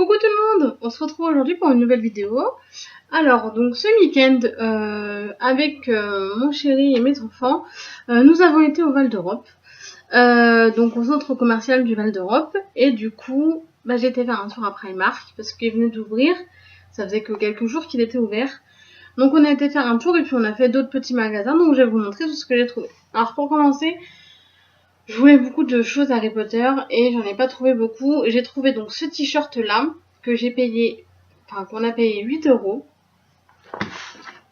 Coucou tout le monde, on se retrouve aujourd'hui pour une nouvelle vidéo. Alors donc ce week-end avec mon chéri et mes enfants, nous avons été au Val d'Europe, donc au centre commercial du Val d'Europe, et du coup j'ai été faire un tour à Primark parce qu'il venait d'ouvrir, ça faisait que quelques jours qu'il était ouvert. Donc on a été faire un tour et puis on a fait d'autres petits magasins, donc je vais vous montrer tout ce que j'ai trouvé. Alors pour commencer, je voulais beaucoup de choses Harry Potter et j'en ai pas trouvé beaucoup. J'ai trouvé donc ce t-shirt là que j'ai payé, enfin qu'on a payé 8 €.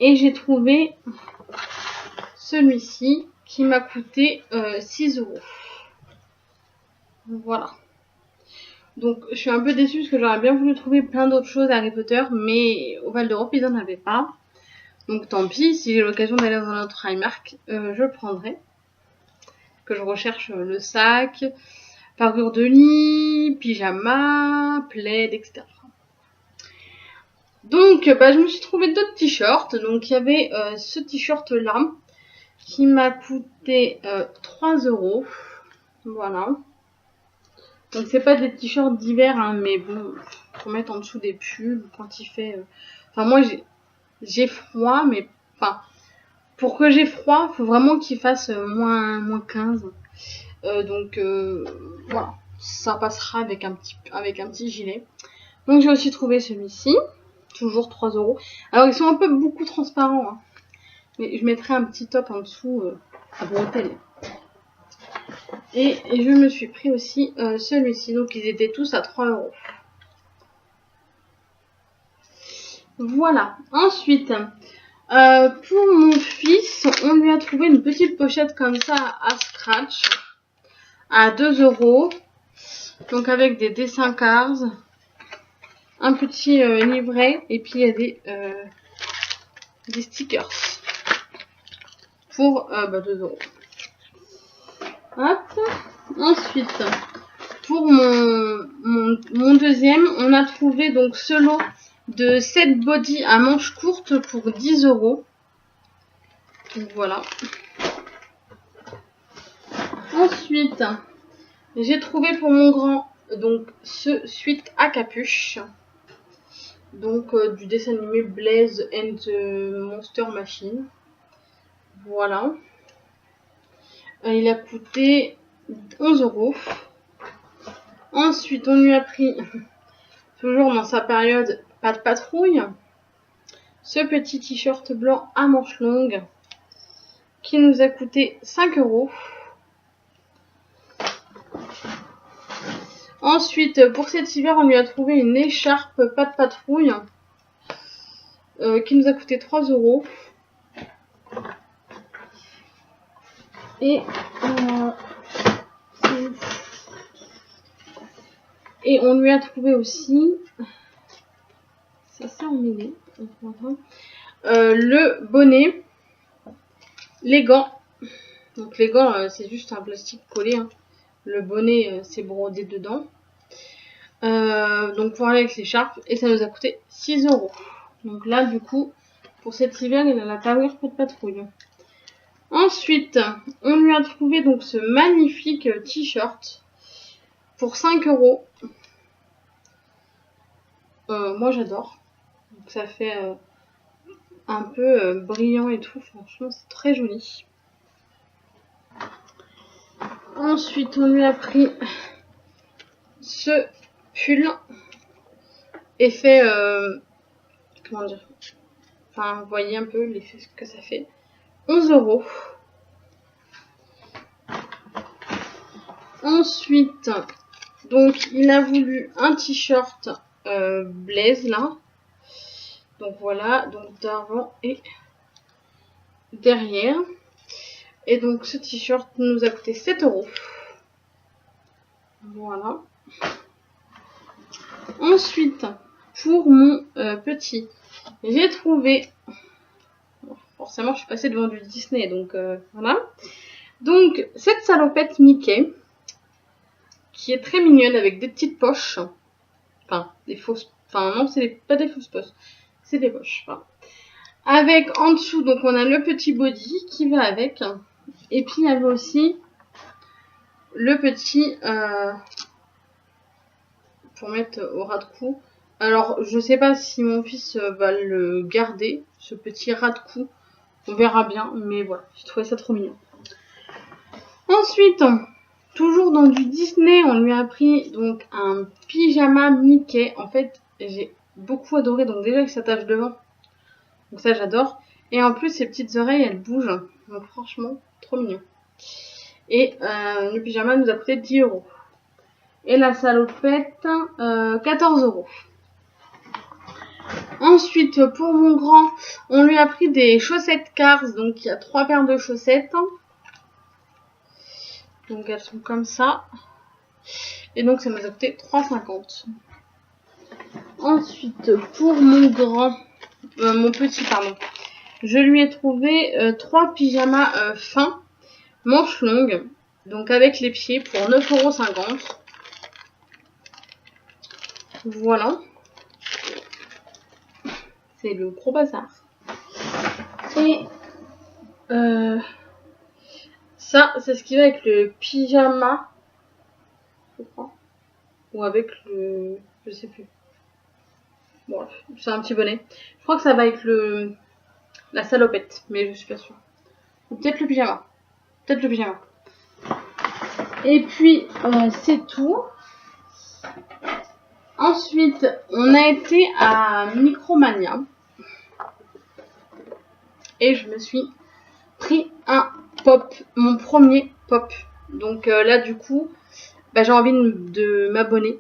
Et j'ai trouvé celui-ci qui m'a coûté 6 €. Voilà. Donc je suis un peu déçue parce que j'aurais bien voulu trouver plein d'autres choses Harry Potter, mais au Val d'Europe ils en avaient pas. Donc tant pis, si j'ai l'occasion d'aller dans un autre Primark, je le prendrai. Que je recherche le sac, parure de lit, pyjama, plaid, etc. Donc je me suis trouvé d'autres t-shirts. Donc il y avait ce t-shirt là qui m'a coûté 3 €. Voilà. Donc c'est pas des t-shirts d'hiver, hein, mais bon, faut mettre en dessous des pulls quand il fait... Enfin moi j'ai froid, mais enfin pour que j'ai froid, faut vraiment qu'il fasse moins 15. Donc voilà, ça passera avec un petit gilet. Donc j'ai aussi trouvé celui-ci, toujours 3 €. Alors ils sont un peu beaucoup transparents, hein. Mais je mettrai un petit top en dessous à bretelles. Et je me suis pris aussi celui-ci, donc ils étaient tous à 3 €. Voilà. Ensuite, pour mon fils, on lui a trouvé une petite pochette comme ça à scratch à 2 €. Donc avec des dessins cards, un petit livret et puis il y a des stickers pour 2 €. Hop. Ensuite, pour mon deuxième, on a trouvé donc ce lot de 7 body à manches courtes pour 10 €. Donc voilà. Ensuite, j'ai trouvé pour mon grand donc ce sweat à capuche. Donc du dessin animé Blaze and the Monster Machine. Voilà. Il a coûté 11 €. Ensuite, on lui a pris, toujours dans sa période pas de patrouille, ce petit t-shirt blanc à manches longues qui nous a coûté 5 €. Ensuite, pour cet hiver, on lui a trouvé une écharpe pas de patrouille qui nous a coûté 3 €. Et on lui a trouvé aussi, c'est emmêlé, le bonnet, les gants. Donc les gants, c'est juste un plastique collé, hein. Le bonnet, c'est brodé dedans. Donc pour aller avec l'écharpe, et ça nous a coûté 6 €. Donc là, du coup, pour cet hiver, il a la parure pas de patrouille. Ensuite, on lui a trouvé donc ce magnifique t-shirt pour 5 €. Moi j'adore. Donc ça fait un peu brillant et tout. Franchement, c'est très joli. Ensuite, on lui a pris ce pull effet, comment dire, enfin, vous voyez un peu l'effet que ça fait. 11 €. Ensuite, donc il a voulu un t-shirt Blaze là. Donc voilà, donc d'avant et derrière. Et donc ce t-shirt nous a coûté 7 €. Voilà. Ensuite, pour mon petit, j'ai trouvé, forcément je suis passée devant du Disney, donc voilà. Donc cette salopette Mickey, qui est très mignonne avec des petites poches, enfin des fausses, enfin non, c'est pas des fausses poches, c'est des poches. Voilà. Avec en dessous, donc on a le petit body qui va avec, et puis il y avait aussi le petit pour mettre au ras de cou. Alors, je sais pas si mon fils va le garder, ce petit ras de cou. On verra bien, mais voilà, j'ai trouvé ça trop mignon. Ensuite, toujours dans du Disney, on lui a pris donc un pyjama Mickey. En fait, j'ai beaucoup adoré, donc déjà il s'attache devant. Donc ça, j'adore. Et en plus, ses petites oreilles, elles bougent. Donc franchement, trop mignon. Et le pyjama nous a coûté 10 €. Et la salopette, 14 €. Ensuite, pour mon grand, on lui a pris des chaussettes Cars. Donc, il y a 3 paires de chaussettes. Donc, elles sont comme ça. Et donc, ça nous a coûté 3,50 €. Ensuite, pour mon grand, mon petit, pardon, je lui ai trouvé 3 pyjamas fins, manches longues. Donc, avec les pieds pour 9,50 €. Voilà. C'est le gros bazar. Et ça, c'est ce qui va avec le pyjama, je crois. Ou avec le... je sais plus. Bon, c'est un petit bonnet. Je crois que ça va avec la salopette, mais je suis pas sûre. Ou peut-être le pyjama. Peut-être le pyjama. Et puis, c'est tout. Ensuite, on a été à Micromania. Et je me suis pris un pop. Mon premier pop. Donc là, du coup, j'ai envie de m'abonner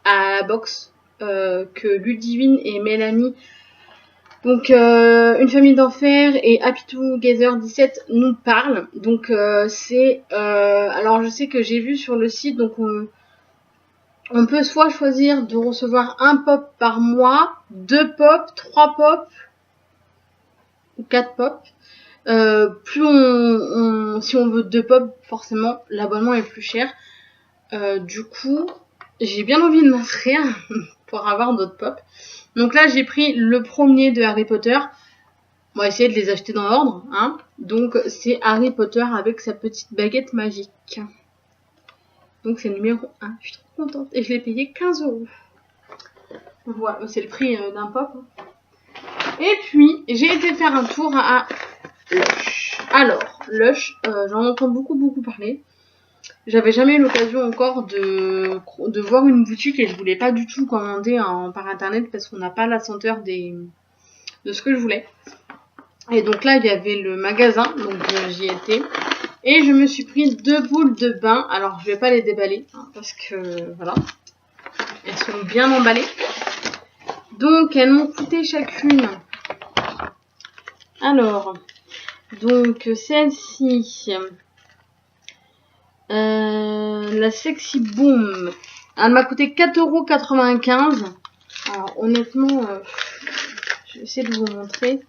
à la box que Ludivine et Mélanie, donc Une famille d'enfer et Happy Together 17 nous parlent. Donc c'est... alors je sais que j'ai vu sur le site, donc on peut soit choisir de recevoir un pop par mois, 2 pops, 3 pops ou 4 pops. Plus si on veut 2 pops, forcément l'abonnement est plus cher. Du coup, j'ai bien envie de m'inscrire pour avoir d'autres pops. Donc là, j'ai pris le premier de Harry Potter. On va essayer de les acheter dans l'ordre, hein. Donc c'est Harry Potter avec sa petite baguette magique. Donc c'est le numéro 1. Je suis trop contente. Et je l'ai payé 15 €. Voilà, c'est le prix d'un pop. Et puis, j'ai été faire un tour à Lush. Alors, Lush, j'en entends beaucoup parler. J'avais jamais eu l'occasion encore de voir une boutique et je voulais pas du tout commander par internet parce qu'on n'a pas la senteur de ce que je voulais. Et donc là, il y avait le magasin, donc j'y étais. Et je me suis pris 2 boules de bain. Alors, je vais pas les déballer, hein, parce que, voilà, elles sont bien emballées. Donc, elles m'ont coûté chacune. Alors, donc, celle-ci, la Sexy Boom, elle m'a coûté 4,95 €. Alors, honnêtement, je vais essayer de vous montrer.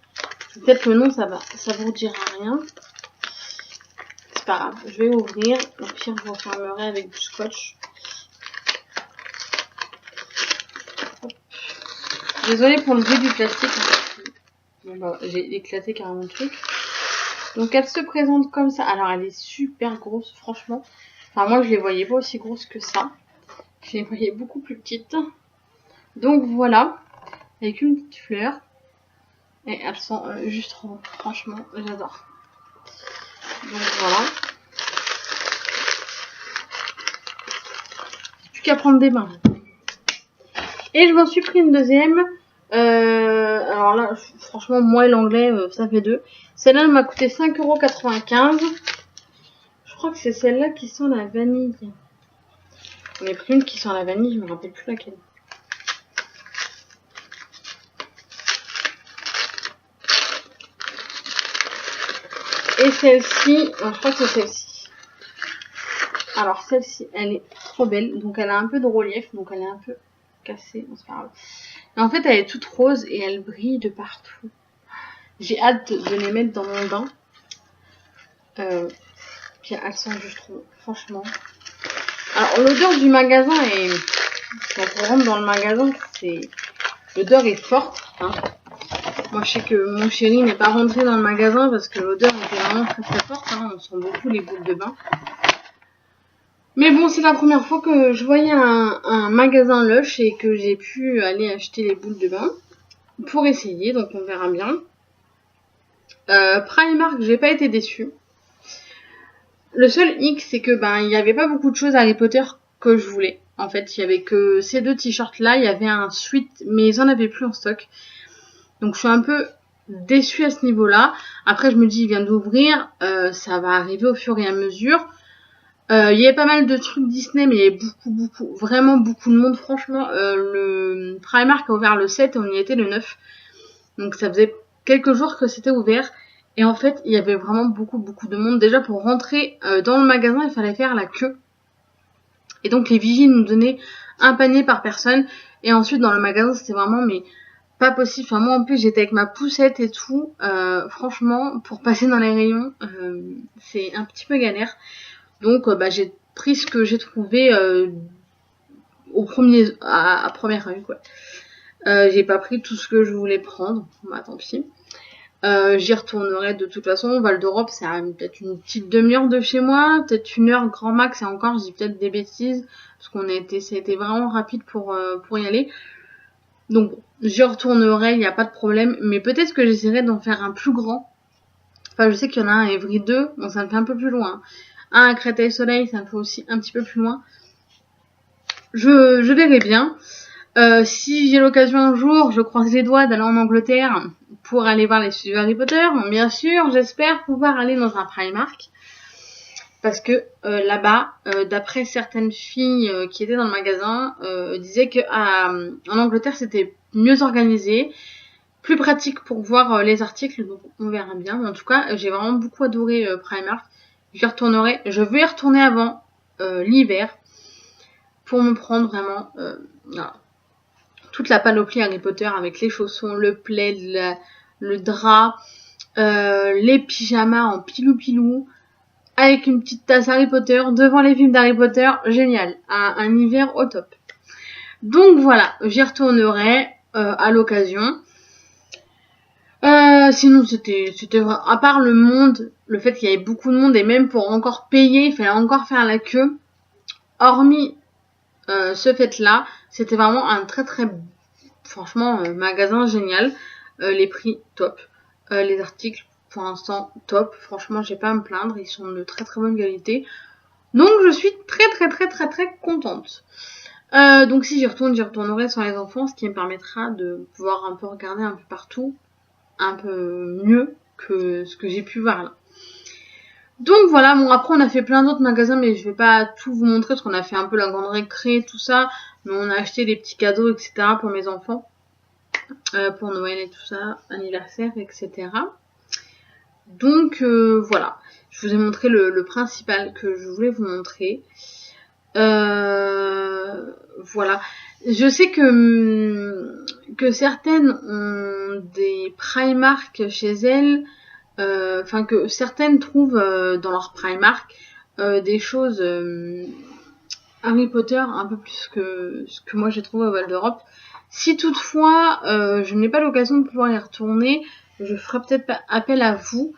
Peut-être le nom, ça vous dira rien. C'est pas grave, je vais ouvrir. Au pire, je refermerai avec du scotch. Hop. Désolée pour le bruit du plastique. Bon, j'ai éclaté carrément le truc. Donc, elle se présente comme ça. Alors, elle est super grosse, franchement. Enfin, moi, je les voyais pas aussi grosses que ça. Je les voyais beaucoup plus petites. Donc, voilà. Avec une petite fleur. Et elles sont juste trop. Franchement, j'adore. Donc, voilà. Plus qu'à prendre des bains. Et je m'en suis pris une deuxième. Alors là, franchement, moi et l'anglais, ça fait 2. Celle-là, elle m'a coûté 5,95 €. Je crois que c'est celle-là qui sent la vanille. On est pris une qui sent la vanille, je me rappelle plus laquelle. Et celle-ci, je crois que c'est celle-ci. Alors celle-ci, elle est trop belle. Donc elle a un peu de relief, donc elle est un peu cassée, c'est pas grave. Mais en fait, elle est toute rose et elle brille de partout. J'ai hâte de les mettre dans mon bain. Puis elles sont juste trop, franchement. Alors l'odeur du magasin est... Quand on rentre dans le magasin, l'odeur est forte, hein. Moi, je sais que mon chéri n'est pas rentré dans le magasin parce que l'odeur était vraiment très forte, hein. On sent beaucoup les boules de bain. Mais bon, c'est la première fois que je voyais un magasin Lush et que j'ai pu aller acheter les boules de bain pour essayer, donc on verra bien. Primark, j'ai pas été déçue. Le seul hic, c'est que il y avait pas beaucoup de choses Harry Potter que je voulais. En fait, il y avait que ces 2 t-shirts là, il y avait un sweat, mais ils en avaient plus en stock. Donc je suis un peu déçue à ce niveau-là. Après, je me dis, il vient d'ouvrir, ça va arriver au fur et à mesure. Il y avait pas mal de trucs Disney, mais il y avait vraiment beaucoup de monde. Franchement, le Primark a ouvert le 7 et on y était le 9. Donc ça faisait quelques jours que c'était ouvert. Et en fait, il y avait vraiment beaucoup de monde. Déjà, pour rentrer dans le magasin, il fallait faire la queue. Et donc, les vigiles nous donnaient un panier par personne. Et ensuite, dans le magasin, c'était vraiment pas possible. Enfin, moi, en plus, j'étais avec ma poussette et tout. Franchement, pour passer dans les rayons, c'est un petit peu galère. Donc, j'ai pris ce que j'ai trouvé à première œil, quoi. J'ai pas pris tout ce que je voulais prendre. Tant pis. J'y retournerai de toute façon. Val d'Europe, c'est peut-être une petite demi-heure de chez moi, peut-être 1 heure grand max, et encore, je dis peut-être des bêtises, parce ça a été vraiment rapide pour y aller. Donc, j'y retournerai, il n'y a pas de problème, mais peut-être que j'essaierai d'en faire un plus grand. Enfin, je sais qu'il y en a un à Évry 2, bon, ça me fait un peu plus loin. Un à Créteil-Soleil, ça me fait aussi un petit peu plus loin. Je verrai bien. Si j'ai l'occasion un jour, je croise les doigts d'aller en Angleterre pour aller voir les studios Harry Potter. Bien sûr, j'espère pouvoir aller dans un Primark. Parce que là-bas, d'après certaines filles qui étaient dans le magasin, disaient que en Angleterre, c'était mieux organisé, plus pratique pour voir les articles. Donc on verra bien. Mais en tout cas, j'ai vraiment beaucoup adoré Primark. J'y retournerai. Je vais y retourner avant l'hiver pour me prendre vraiment toute la panoplie Harry Potter avec les chaussons, le plaid, le drap, les pyjamas en pilou-pilou, avec une petite tasse Harry Potter devant les films d'Harry Potter. Génial, un hiver au top. Donc voilà, j'y retournerai à l'occasion. Sinon c'était à part le fait qu'il y avait beaucoup de monde et même pour encore payer, il fallait encore faire la queue. Hormis ce fait-là, c'était vraiment un très franchement magasin génial. Les prix top, les articles pour l'instant top. Franchement, j'ai pas à me plaindre, ils sont de très bonne qualité. Donc je suis très contente. Donc si j'y retournerai sur les enfants, ce qui me permettra de pouvoir un peu regarder un peu partout, un peu mieux que ce que j'ai pu voir là. Donc voilà, bon après on a fait plein d'autres magasins, mais je vais pas tout vous montrer parce qu'on a fait un peu la grande récré, tout ça, mais on a acheté des petits cadeaux, etc. pour mes enfants, pour Noël et tout ça, anniversaire, etc. Donc voilà, je vous ai montré le principal que je voulais vous montrer. Voilà, je sais que certaines ont des Primark chez elles. Enfin que certaines trouvent dans leur Primark des choses Harry Potter un peu plus que ce que moi j'ai trouvé au Val d'Europe. Si toutefois je n'ai pas l'occasion de pouvoir y retourner, je ferai peut-être appel à vous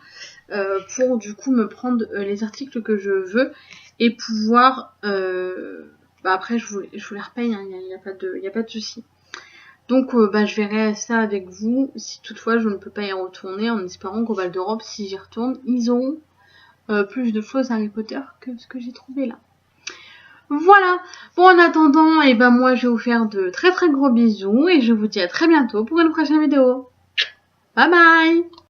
pour du coup me prendre les articles que je veux et pouvoir après je vous les repaye, hein, y a pas de souci. Donc je verrai ça avec vous si toutefois je ne peux pas y retourner, en espérant qu'au Val d'Europe, si j'y retourne, ils auront plus de choses Harry Potter que ce que j'ai trouvé là. Voilà, bon en attendant, moi je vais vous faire de très gros bisous et je vous dis à très bientôt pour une prochaine vidéo. Bye bye.